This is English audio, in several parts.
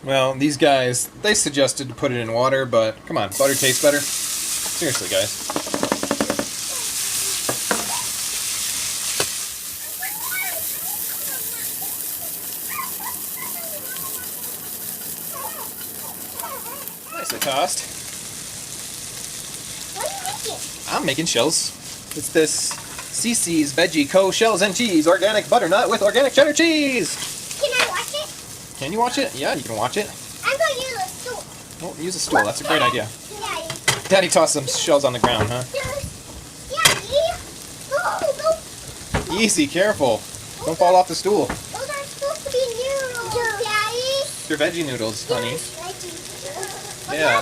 Well, these guys, they suggested to put it in water, but come on, butter tastes better. Seriously, guys. Nicely tossed. What are you making? I'm making shells. It's this Cece's Veggie Shells and Cheese Organic Butternut with organic cheddar cheese. Can I watch it? Can you watch it? Yeah, you can watch it. I'm going to use a stool. Well, use a stool. That's a great idea. Daddy. Daddy tossed some shells on the ground, huh? Daddy. Go. Easy, careful. Don't fall off the stool. Those aren't supposed to be noodles, Daddy. They're veggie noodles, honey. Veggie. Yeah.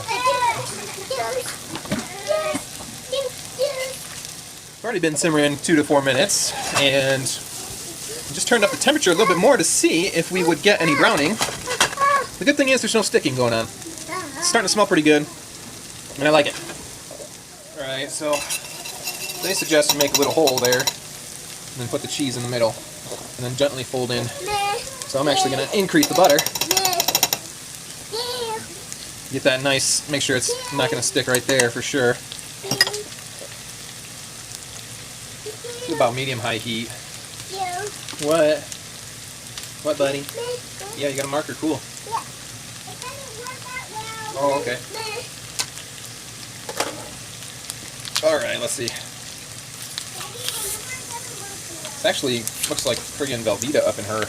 It's already been simmering 2 to 4 minutes, and just turned up the temperature a little bit more to see if we would get any browning. The good thing is there's no sticking going on. It's starting to smell pretty good, and I like it. Alright, so they suggest you make a little hole there, and then put the cheese in the middle, and then gently fold in. So I'm actually going to increase the butter. Get that nice, make sure it's not going to stick right there for sure. It's about medium-high heat. What? What, buddy? Yeah, you got a marker, cool. Oh, okay. Alright, let's see. It actually looks like friggin' Velveeta up in her.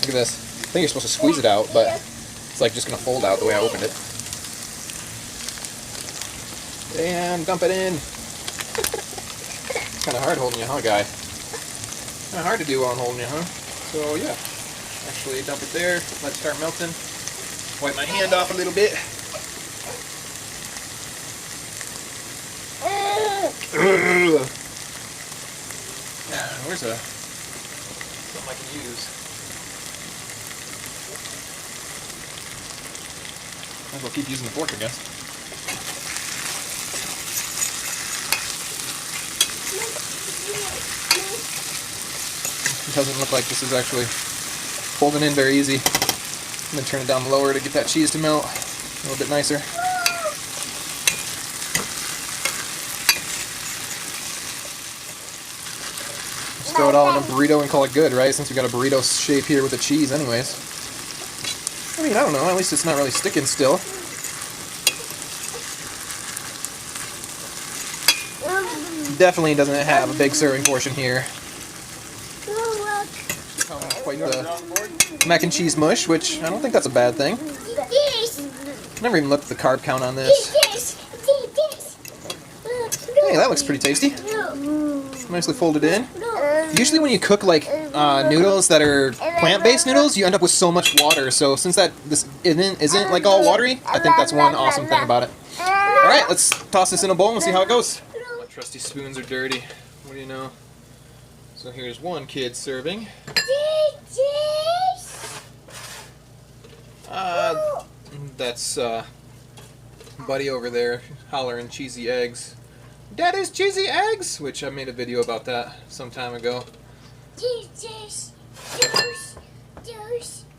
Look at this. I think you're supposed to squeeze it out, but it's like just gonna fold out the way I opened it. And dump it in. It's kind of hard holding you, huh, guy? Kind of hard to do while I'm holding you, huh? So yeah, actually dump it there. Let it start melting. Wipe my hand off a little bit. Where's something I can use? Might as well keep using the fork, I guess. It doesn't look like this is actually folding in very easy. I'm going to turn it down lower to get that cheese to melt a little bit nicer. Just throw it all in a burrito and call it good, right? Since we got a burrito shape here with the cheese anyways. I mean, I don't know, at least it's not really sticking still. Definitely doesn't have a big serving portion here. Quite the mac and cheese mush, which I don't think that's a bad thing. Never even looked at the carb count on this. Hey, that looks pretty tasty. Nicely folded in. Usually when you cook like noodles that are plant-based noodles, you end up with so much water. So since this isn't like all watery, I think that's one awesome thing about it. Alright, let's toss this in a bowl and see how it goes. My trusty spoons are dirty. What do you know? So here's one kid serving. That's Buddy over there hollering cheesy eggs. Daddy's cheesy eggs! Which I made a video about that some time ago.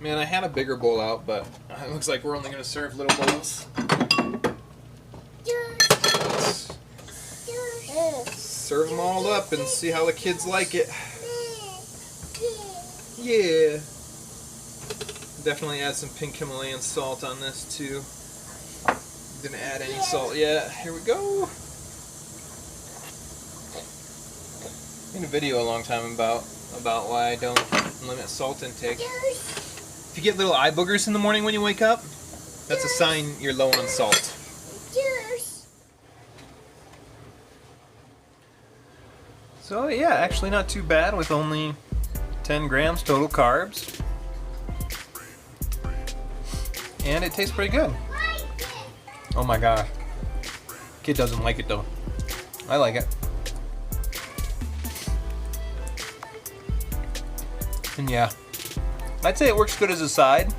Man, I had a bigger bowl out, but it looks like we're only going to serve little bowls. Let's serve them all up and see how the kids like it. Yeah. Definitely add some pink Himalayan salt on this too. Didn't add any salt yet. Here we go. I made a video a long time about why I don't limit salt intake. If you get little eye boogers in the morning when you wake up, that's a sign you're low on salt. So yeah, actually not too bad with only 10 grams total carbs. And it tastes pretty good. Oh my gosh. Kid doesn't like it though. I like it. And yeah, I'd say it works good as a side.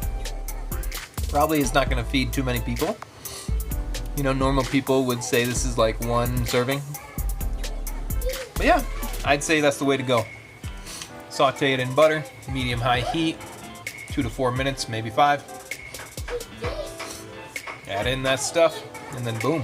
Probably is not going to feed too many people. You know, normal people would say this is like one serving. But yeah, I'd say that's the way to go. Saute it in butter, medium-high heat. 2 to 4 minutes, maybe 5. Add in that stuff, and then boom.